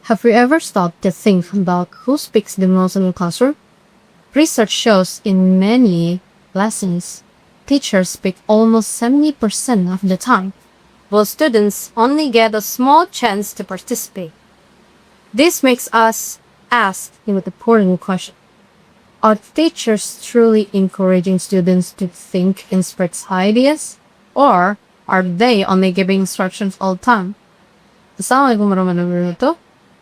Have you ever stopped to think about who speaks the most in the classroom? Research shows in many lessons, teachers speak almost 70% of the time, while students only get a small chance to participate. This makes us ask the important question. Are teachers truly encouraging students to think and spread ideas? Or are they only giving instructions all the time? Assalamualaikum warahmatullahi wabarakatuh.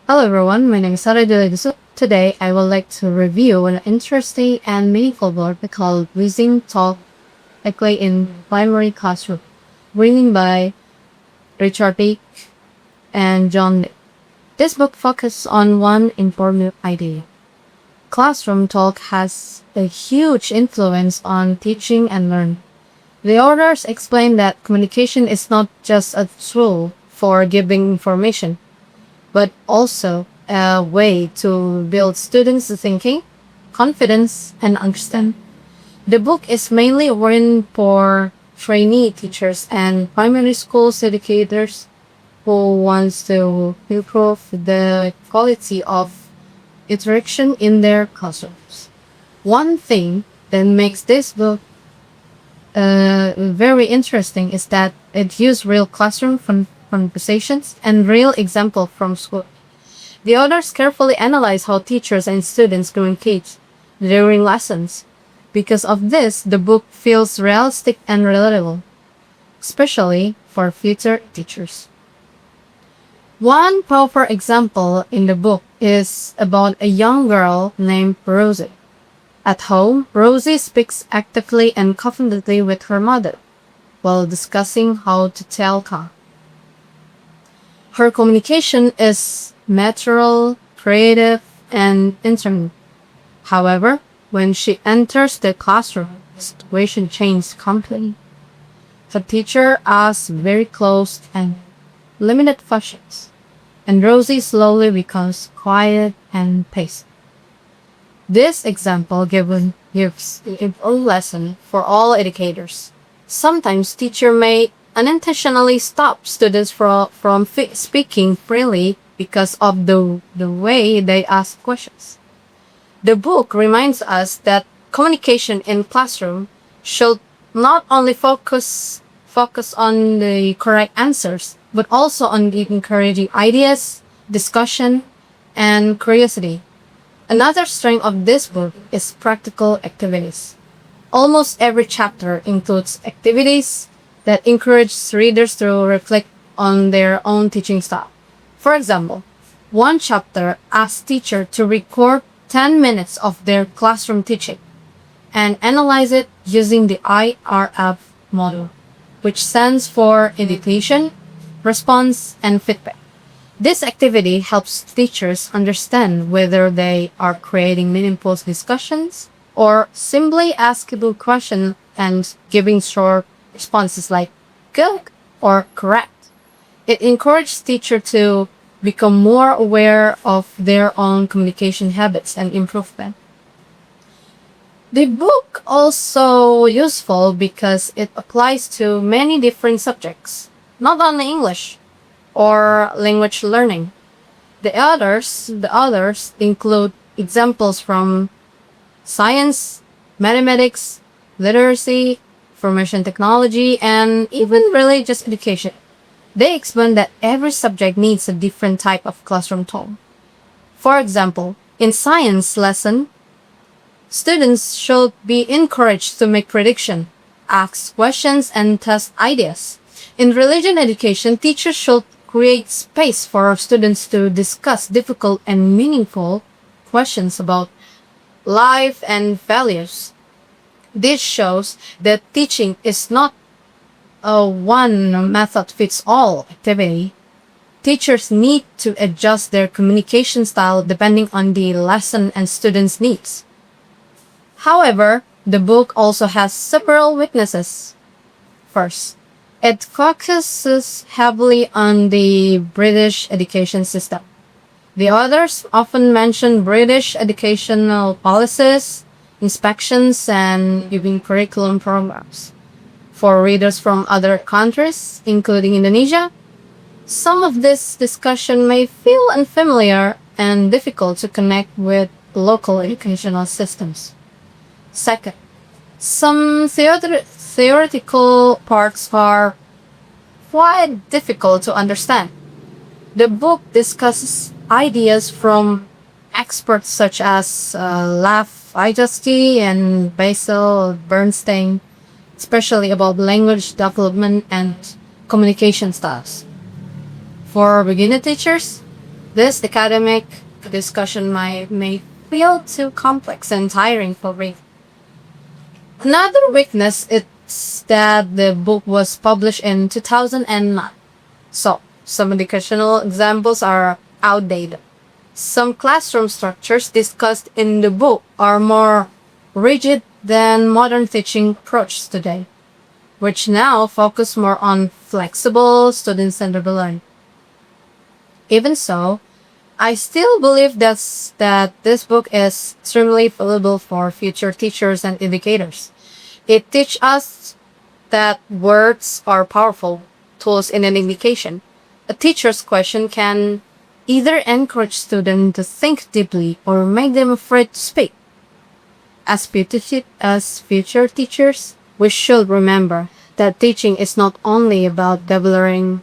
Hello everyone, my name is Sarah Dulagusu. Today I would like to review an interesting and meaningful book called Reading Talk Likely in Primary Classroom, written by Richard Peake and John Nick. This book focuses on one important idea. Classroom talk has a huge influence on teaching and learning. The authors explain that communication is not just a tool for giving information, but also a way to build students' thinking, confidence, and understanding. The book is mainly written for trainee teachers and primary school educators who wants to improve the quality of interaction in their classrooms. One thing that makes this book very interesting is that it uses real classroom conversations and real example from school. The authors carefully analyze how teachers and students communicate during lessons. Because of this, the book feels realistic and relatable, especially for future teachers. One powerful example in the book is about a young girl named Rosie. At home, Rosie speaks actively and confidently with her mother while discussing how to tell calm. Her communication is natural, creative, and intimate. However, when she enters the classroom, the situation changes completely. The teacher asks very close and limited questions, and Rosie slowly becomes quiet and patient. This example gives a lesson for all educators. Sometimes teacher may unintentionally stop students from speaking freely because of the way they ask questions. The book reminds us that communication in classroom should not only focus on the correct answers, but also on the encouraging ideas, discussion, and curiosity. Another strength of this book is practical activities. Almost every chapter includes activities that encourage readers to reflect on their own teaching style. For example, one chapter asks teachers to record 10 minutes of their classroom teaching and analyze it using the IRF model, which stands for Education, Response, and Feedback. This activity helps teachers understand whether they are creating meaningful discussions or simply asking questions and giving short responses like good or correct. It encourages teachers to become more aware of their own communication habits and improve them. The book also useful because it applies to many different subjects, not only English or language learning. The others include examples from science, mathematics, literacy, information technology, and even religious education. They explain that every subject needs a different type of classroom tone. For example, in science lesson, students should be encouraged to make prediction, ask questions, and test ideas. In religion education, teachers should create space for our students to discuss difficult and meaningful questions about life and values. This shows that teaching is not a one method fits all activity. Teachers need to adjust their communication style depending on the lesson and students' needs. However, the book also has several weaknesses. First, it focuses heavily on the British education system. The authors often mention British educational policies, inspections, and even curriculum programs. For readers from other countries, including Indonesia, Some of this discussion may feel unfamiliar and difficult to connect with local educational systems. Second, some theoretical parts are quite difficult to understand. The book discusses ideas from experts such as Lev Vygotsky and Basil Bernstein, especially about language development and communication styles. For beginner teachers, this academic discussion may feel too complex and tiring for reading. Another weakness is that the book was published in 2009, so some educational examples are outdated. Some classroom structures discussed in the book are more rigid than modern teaching approaches today, which now focus more on flexible student-centered learning. Even so, I still believe that this book is extremely valuable for future teachers and educators. It teaches us that words are powerful tools in an education. A teacher's question can either encourage students to think deeply or make them afraid to speak. As future teachers, we should remember that teaching is not only about delivering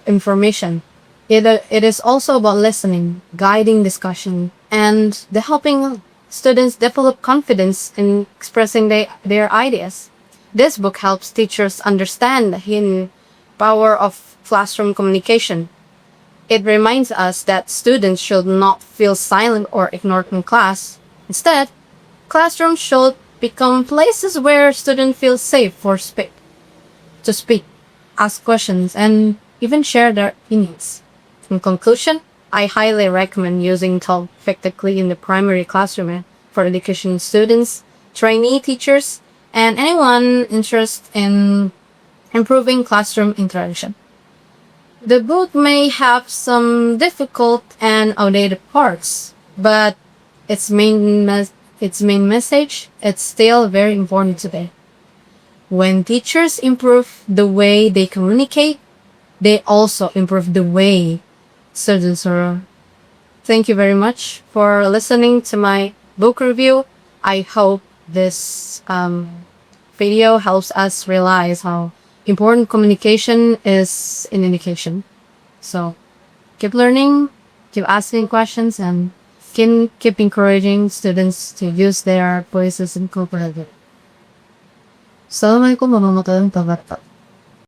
information. It is also about listening, guiding discussion, and helping students develop confidence in expressing their ideas. This book helps teachers understand the hidden power of classroom communication. It reminds us that students should not feel silent or ignored in class. Instead, classrooms should become places where students feel safe to speak, ask questions, and even share their opinions. In conclusion, I highly recommend using TOEFL effectively in the primary classroom for education students, trainee teachers, and anyone interested in improving classroom interaction. The book may have some difficult and outdated parts, but its main message is still very important today. When teachers improve the way they communicate, they also improve the way students are. Thank you very much for listening to my book review. I hope this video helps us realize how important communication is in education. So keep learning, keep asking questions, and keep encouraging students to use their voices and cooperate. Assalamualaikum warahmatullahi wabarakatuh.